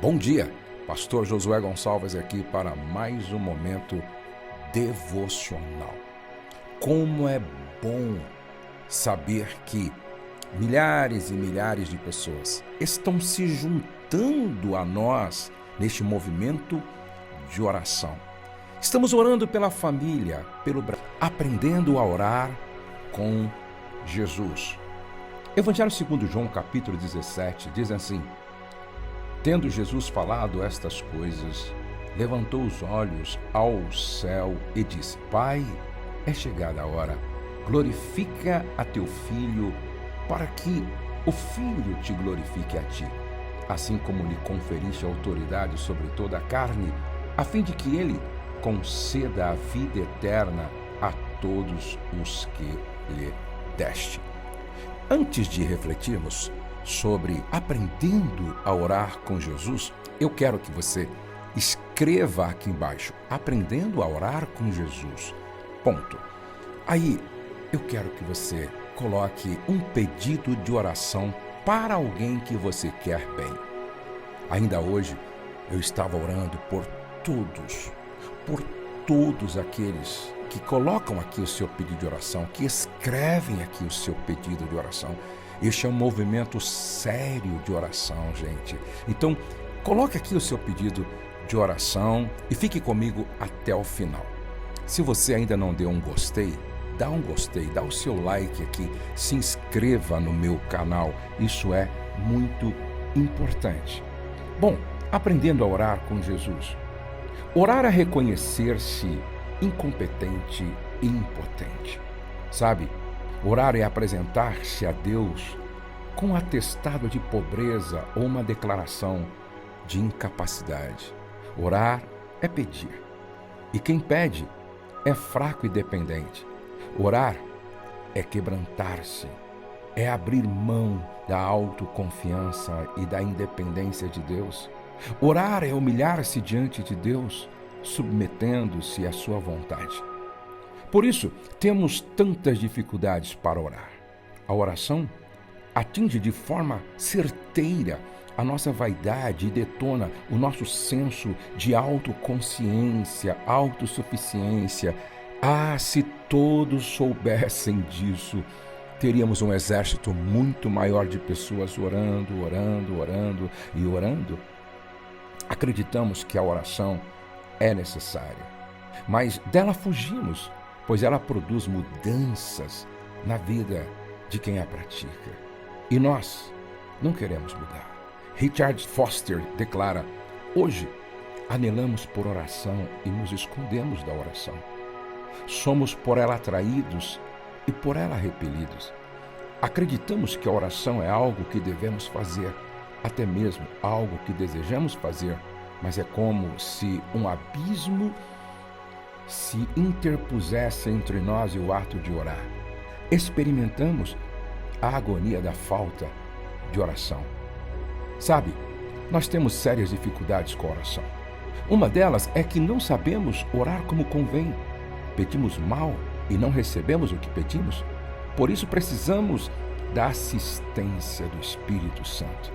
Bom dia, Pastor Josué Gonçalves aqui para mais um momento devocional. Como é bom saber que milhares e milhares de pessoas estão se juntando a nós neste movimento de oração. Estamos orando pela família, pelo Brasil, aprendendo a orar com Jesus. Evangelho segundo João, capítulo 17, diz assim: Tendo Jesus falado estas coisas, levantou os olhos ao céu e disse: Pai, é chegada a hora, glorifica a teu Filho, para que o Filho te glorifique a ti, assim como lhe conferiste autoridade sobre toda a carne, a fim de que ele conceda a vida eterna a todos os que lhe deste. Antes de refletirmos sobre aprendendo a orar com Jesus, eu quero que você escreva aqui embaixo: aprendendo a orar com Jesus. Ponto. Aí eu quero que você coloque um pedido de oração para alguém que você quer bem. Ainda hoje eu estava orando por todos aqueles que colocam aqui o seu pedido de oração, que escrevem aqui o seu pedido de oração. Este é um movimento sério de oração, gente. Então, coloque aqui o seu pedido de oração e fique comigo até o final. Se você ainda não deu um gostei, dá um gostei, dá o seu like aqui, se inscreva no meu canal. Isso é muito importante. Bom, aprendendo a orar com Jesus. Orar é reconhecer-se incompetente e impotente. Sabe? Orar é apresentar-se a Deus com um atestado de pobreza ou uma declaração de incapacidade. Orar é pedir. E quem pede é fraco e dependente. Orar é quebrantar-se, é abrir mão da autoconfiança e da independência de Deus. Orar é humilhar-se diante de Deus, submetendo-se à sua vontade. Por isso, temos tantas dificuldades para orar. A oração atinge de forma certeira a nossa vaidade e detona o nosso senso de autoconsciência, autossuficiência. Ah, se todos soubessem disso, teríamos um exército muito maior de pessoas orando. Acreditamos que a oração é necessária, mas dela fugimos, pois ela produz mudanças na vida de quem a pratica. E nós não queremos mudar. Richard Foster declara: hoje anelamos por oração e nos escondemos da oração. Somos por ela atraídos e por ela repelidos. Acreditamos que a oração é algo que devemos fazer, até mesmo algo que desejamos fazer, mas é como se um abismo se interpusesse entre nós e o ato de orar. Experimentamos a agonia da falta de oração. Sabe, nós temos sérias dificuldades com a oração. Uma delas é que não sabemos orar como convém. Pedimos mal e não recebemos o que pedimos. Por isso precisamos da assistência do Espírito Santo.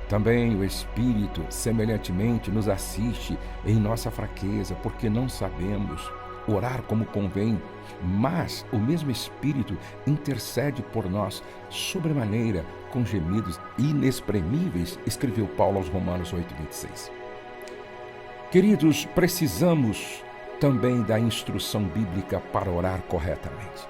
Também o Espírito, semelhantemente, nos assiste em nossa fraqueza, porque não sabemos orar como convém, mas o mesmo Espírito intercede por nós sobremaneira com gemidos inexprimíveis, escreveu Paulo aos Romanos 8:26. Queridos, precisamos também da instrução bíblica para orar corretamente.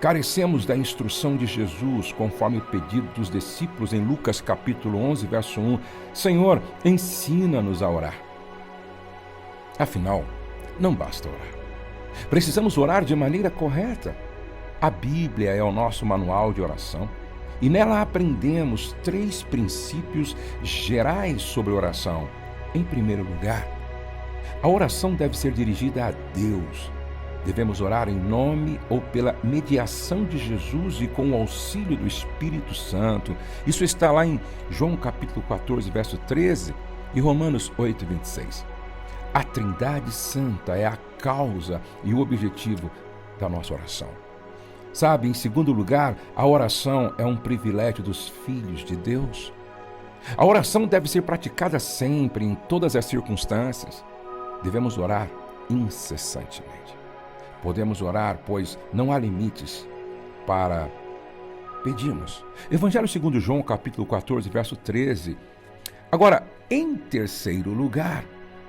Carecemos da instrução de Jesus, conforme o pedido dos discípulos em Lucas capítulo 11, verso 1. Senhor, ensina-nos a orar. Afinal, não basta orar. Precisamos orar de maneira correta. A Bíblia é o nosso manual de oração e nela aprendemos 3 princípios gerais sobre oração. Em primeiro lugar, a oração deve ser dirigida a Deus. Devemos orar em nome ou pela mediação de Jesus e com o auxílio do Espírito Santo. Isso está lá em João capítulo 14, verso 13 e Romanos 8:26. A Trindade Santa é a causa e o objetivo da nossa oração. Sabe, em segundo lugar, a oração é um privilégio dos filhos de Deus. A oração deve ser praticada sempre, em todas as circunstâncias. Devemos orar incessantemente. Podemos orar, pois não há limites para pedirmos. Evangelho segundo João, capítulo 14, verso 13. Agora, em terceiro lugar,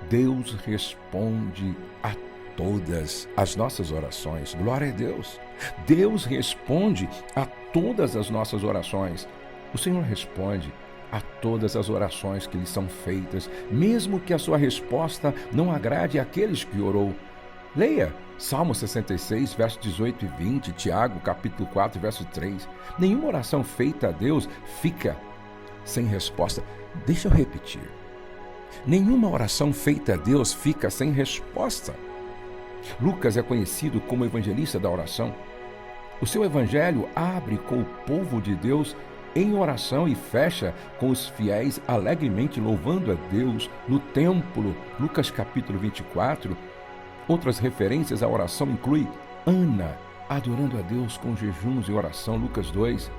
Deus responde a todas as nossas orações. Glória a Deus. Deus responde a todas as nossas orações. O Senhor responde a todas as orações que lhe são feitas, mesmo que a sua resposta não agrade àqueles que orou. Leia Salmo 66, versos 18 e 20, Tiago, capítulo 4, verso 3. Nenhuma oração feita a Deus fica sem resposta. Deixa eu repetir. Nenhuma oração feita a Deus fica sem resposta. Lucas é conhecido como evangelista da oração. O seu evangelho abre com o povo de Deus em oração e fecha com os fiéis alegremente louvando a Deus no templo. Lucas capítulo 24. Outras referências à oração incluem Ana adorando a Deus com jejuns e oração, Lucas 2.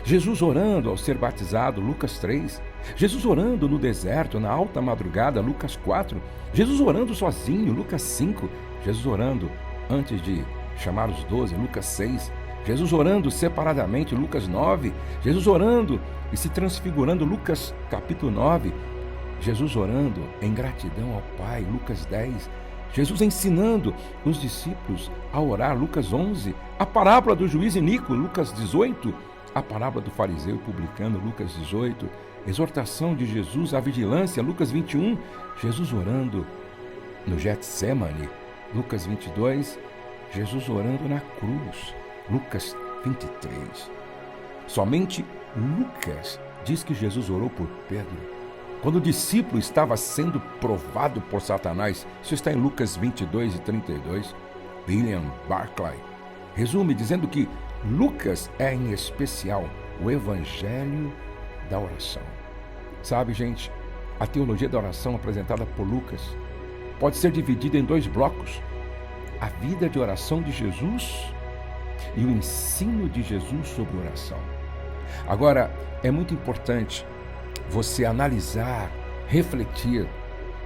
Jesus orando ao ser batizado, Lucas 3. Jesus orando no deserto, na alta madrugada, Lucas 4. Jesus orando sozinho, Lucas 5. Jesus orando antes de chamar os 12, Lucas 6. Jesus orando separadamente, Lucas 9. Jesus orando e se transfigurando, Lucas capítulo 9. Jesus orando em gratidão ao Pai, Lucas 10. Jesus ensinando os discípulos a orar, Lucas 11. A parábola do juiz iníquo, Lucas 18. A parábola do fariseu e publicano, Lucas 18. Exortação de Jesus à vigilância, Lucas 21. Jesus orando no Getsemane, Lucas 22. Jesus orando na cruz, Lucas 23. Somente Lucas diz que Jesus orou por Pedro. Quando o discípulo estava sendo provado por Satanás, isso está em Lucas 22 e 32, William Barclay resume dizendo que Lucas é, em especial, o evangelho da oração. Sabe, gente, a teologia da oração apresentada por Lucas pode ser dividida em dois blocos: a vida de oração de Jesus e o ensino de Jesus sobre oração. Agora, é muito importante você analisar, refletir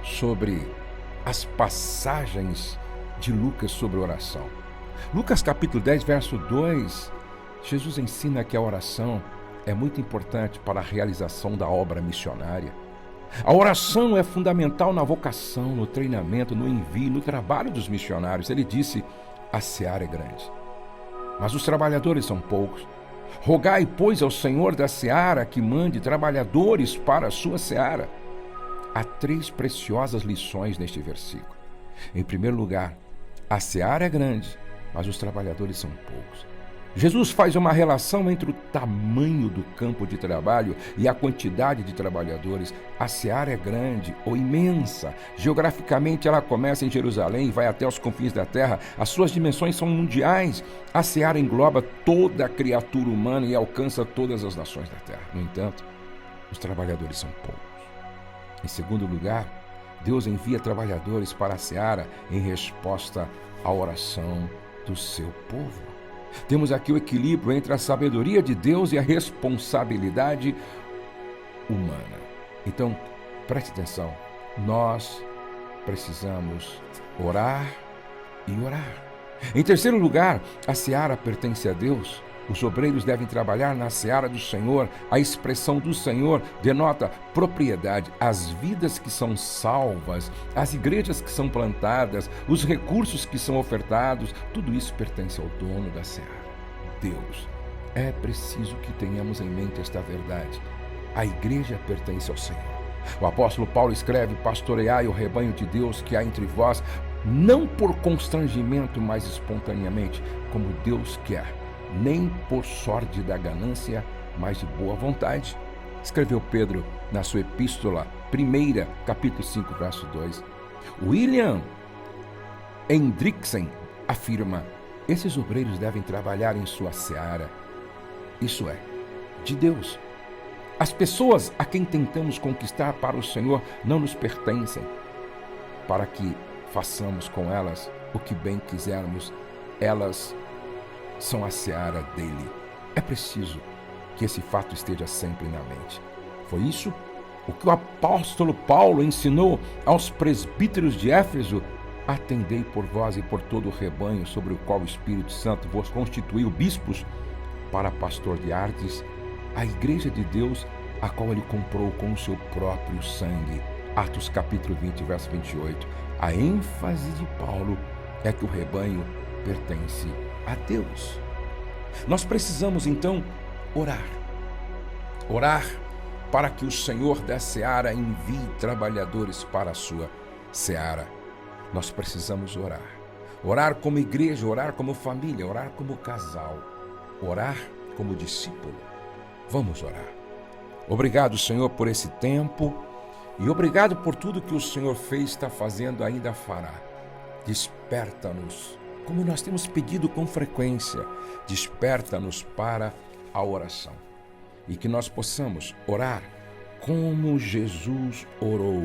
sobre as passagens de Lucas sobre oração. Lucas capítulo 10, verso 2, Jesus ensina que a oração é muito importante para a realização da obra missionária. A oração é fundamental na vocação, no treinamento, no envio, no trabalho dos missionários. Ele disse: a seara é grande, mas os trabalhadores são poucos. Rogai, pois, ao Senhor da seara que mande trabalhadores para a sua seara. Há três preciosas lições neste versículo. Em primeiro lugar, a seara é grande, mas os trabalhadores são poucos. Jesus faz uma relação entre o tamanho do campo de trabalho e a quantidade de trabalhadores. A seara é grande ou imensa. Geograficamente, ela começa em Jerusalém e vai até os confins da terra. As suas dimensões são mundiais. A seara engloba toda a criatura humana e alcança todas as nações da terra. No entanto, os trabalhadores são poucos. Em segundo lugar, Deus envia trabalhadores para a seara em resposta à oração do seu povo. Temos aqui o equilíbrio entre a sabedoria de Deus e a responsabilidade humana. Então, preste atenção. Nós precisamos orar e orar. Em terceiro lugar, a seara pertence a Deus. Os obreiros devem trabalhar na seara do Senhor. A expressão do Senhor denota propriedade. As vidas que são salvas, as igrejas que são plantadas, os recursos que são ofertados, tudo isso pertence ao dono da seara, Deus. É preciso que tenhamos em mente esta verdade. A igreja pertence ao Senhor. O apóstolo Paulo escreve: pastoreai o rebanho de Deus que há entre vós, não por constrangimento, mas espontaneamente, como Deus quer, nem por sorte da ganância, mas de boa vontade. Escreveu Pedro na sua epístola 1, capítulo 5, verso 2. William Hendrickson afirma: esses obreiros devem trabalhar em sua seara, isso é, de Deus. As pessoas a quem tentamos conquistar para o Senhor não nos pertencem, para que façamos com elas o que bem quisermos. Elas são a seara dele. É preciso que esse fato esteja sempre na mente. Foi isso o que o apóstolo Paulo ensinou aos presbíteros de Éfeso: atendei por vós e por todo o rebanho sobre o qual o Espírito Santo vos constituiu bispos, para pastoreardes a igreja de Deus, a qual ele comprou com o seu próprio sangue. Atos capítulo 20, verso 28. A ênfase de Paulo é que o rebanho pertence a Deus. Nós precisamos então orar. Orar para que o Senhor da seara envie trabalhadores para a sua seara. Nós precisamos orar. Orar como igreja, orar como família, orar como casal, orar como discípulo. Vamos orar. Obrigado, Senhor, por esse tempo e obrigado por tudo que o Senhor fez, está fazendo, ainda fará. Desperta-nos, como nós temos pedido com frequência, desperta-nos para a oração. E que nós possamos orar como Jesus orou.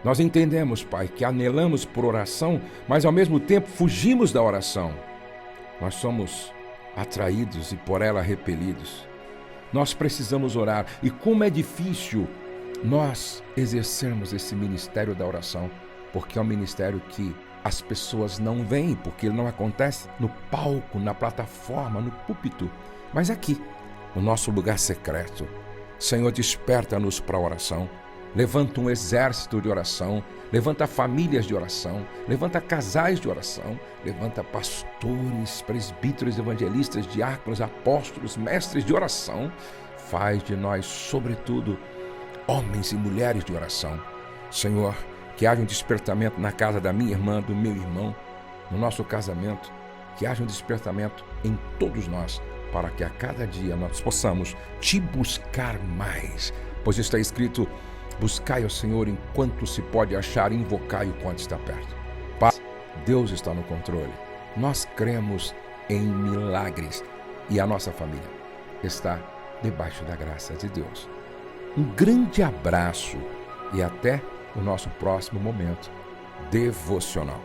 Nós entendemos, Pai, que anelamos por oração, mas ao mesmo tempo fugimos da oração. Nós somos atraídos e por ela repelidos. Nós precisamos orar. E como é difícil nós exercermos esse ministério da oração, porque é um ministério que as pessoas não veem, porque ele não acontece no palco, na plataforma, no púlpito, mas aqui, no nosso lugar secreto. Senhor, desperta-nos para a oração. Levanta um exército de oração, levanta famílias de oração, levanta casais de oração, levanta pastores, presbíteros, evangelistas, diáconos, apóstolos, mestres de oração. Faz de nós, sobretudo, homens e mulheres de oração. Senhor, que haja um despertamento na casa da minha irmã, do meu irmão, no nosso casamento, que haja um despertamento em todos nós, para que a cada dia nós possamos te buscar mais, pois está escrito: buscai ao Senhor enquanto se pode achar, invocai-o quando está perto. Pai, Deus está no controle. Nós cremos em milagres e a nossa família está debaixo da graça de Deus. Um grande abraço e até o nosso próximo momento devocional.